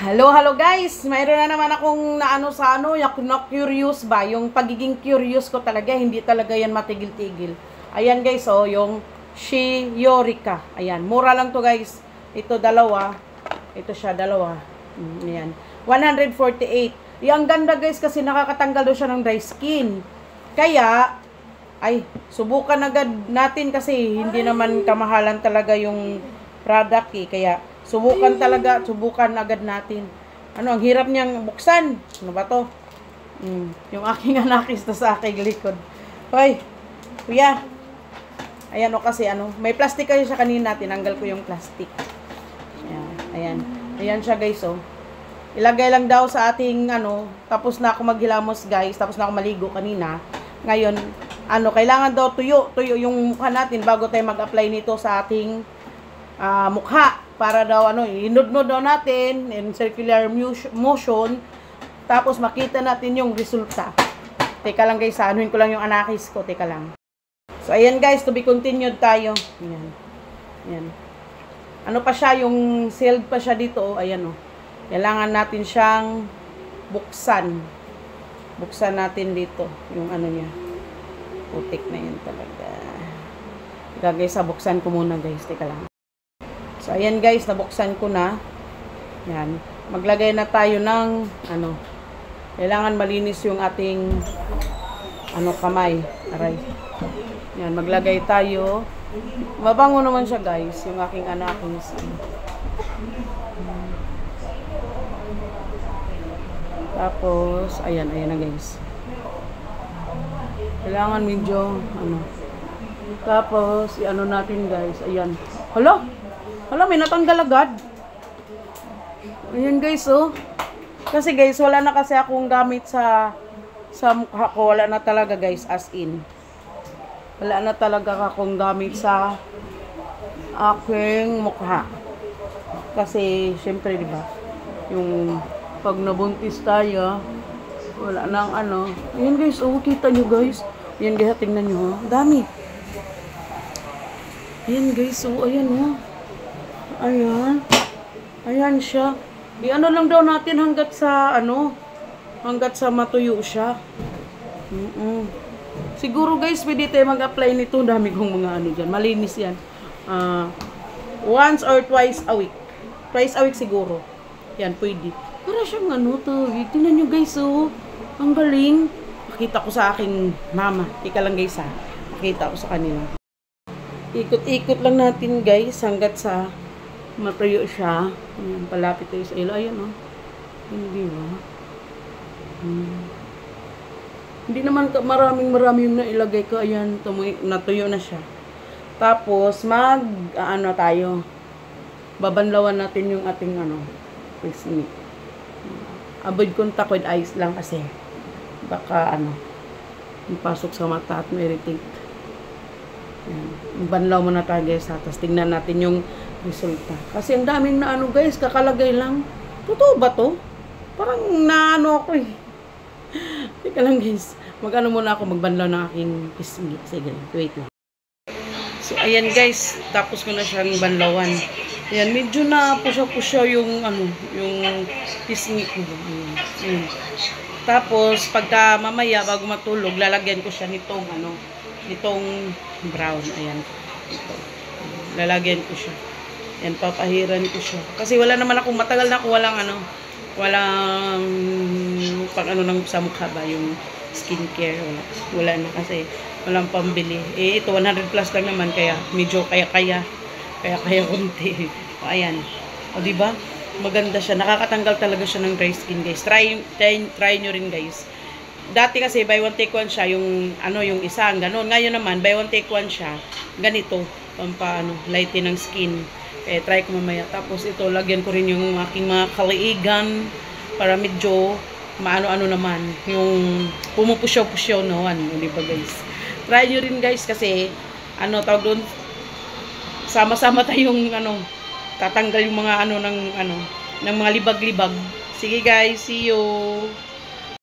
Hello guys! Mayroon na naman akong naano sa na-curious ba? Yung pagiging curious ko talaga, hindi talaga yan matigil-tigil. Ayan guys, oh, yung Shiyorika. Ayan, mura lang to guys. Ito dalawa. Ito siya, dalawa. Ayan. 148. Yung ganda guys kasi nakakatanggal doon siya ng dry skin. Kaya, ay, subukan agad natin kasi hindi naman kamahalan talaga yung product eh. Kaya, subukan agad natin. Ano, ang hirap niyang buksan. Ano ba to? Yung aking anakis na sa aking likod. Hoy, kuya. Ayan o kasi, may plastic kayo siya kanina. Tinanggal ko yung plastic. Ayan, ayan. Ayan siya guys, oh. Ilagay lang daw sa ating, tapos na ako maghilamos guys. Tapos na ako maligo kanina. Ngayon, kailangan daw tuyo yung mukha natin bago tayo mag-apply nito sa ating mukha. Para daw inudnod daw natin in circular motion, tapos makita natin yung resulta. Teka lang guys, anuhin ko lang yung anakis ko, teka lang. So ayan guys, to be continued tayo. Ayan. Ayan. Ano pa siya, yung sealed pa siya dito, ayan oh. Kailangan natin siyang buksan. Buksan natin dito yung niya. Putik na yun talaga. Guys, buksan ko muna guys, teka lang. So, ayan guys, nabuksan ko na. Yan. Maglagay na tayo ng, kailangan malinis yung ating, kamay. Aray. Yan, maglagay tayo. Mabango naman siya guys, yung aking anakis. Tapos, ayan na guys. Kailangan medyo, Tapos, natin guys, ayan. Hala, may natanggal agad. Ayan guys, oh. Kasi guys, wala na kasi akong gamit sa mukha ko. Wala na talaga guys, as in. Wala na talaga akong gamit sa aking mukha. Kasi, syempre, di ba? Yung pag nabuntis tayo, wala nang Ayan guys, oh, kita nyo guys. Ayan guys, tingnan nyo, oh. Dami. Ayan guys, oh, ayan, oh. Ayan. Ayan siya. Lang daw natin hanggat sa matuyo siya. Siguro guys, pwede tayo mag-apply nito. Dami kong mga dyan. Malinis yan. Once or twice a week. Twice a week siguro. Yan, pwede. Para siyang tingnan nyo guys, oh. Ang galing. Makita ko sa aking mama. Ika lang guys, ha. Makita ko sa kanila. Ikot-ikot lang natin guys hanggat sa matuyo siya. Ayan, palapit tayo sa ilo. Ayan, oh. Hindi ba? Hindi naman marami yung nailagay ko. Ayan, natuyo na siya. Tapos, tayo. Babanlawan natin yung ating, face meat. Avoid contact with eyes lang kasi. Baka, pasok sa mata at ma-irritate. Ayan. Banlaw muna tayo guys, ha. Tapos, tingnan natin yung resulta. Kasi ang daming guys, kakalagay lang. Totoo ba to? Parang ako eh. Teka lang guys. Muna ako magbanlaw ng aking pisngi. Sige, wait lang. So, ayan guys. Tapos ko na siyang banlawan. Ayan, medyo na pusya-pusya yung yung pisngi ko. Ayan. Tapos, pagka mamaya, bago matulog, lalagyan ko siya nitong nitong brown. Ayan. Ito. Lalagyan ko siya. Yan, papahiran ko siya. Kasi wala naman ako, matagal na ako walang pang sa mukha ba, yung skincare. Wala na kasi walang pambili. Ito 100 plus lang naman, kaya medyo kaya konti. O, ayan. O, diba? Maganda siya. Nakakatanggal talaga siya ng dry skin, guys. Try nyo rin, guys. Dati kasi, buy one take one siya, yung isa, ganun. Ngayon naman, buy one take one siya, ganito, lighten ng skin. Try ko mamaya. Tapos ito, lagyan ko rin yung aking mga kaliigan para medyo maano naman. Yung pumupusyaw-pusyaw naman. Diba guys? Try nyo rin guys kasi tawag doon, sama-sama tayong tatanggal yung mga ng mga libag-libag. Sige guys, see you!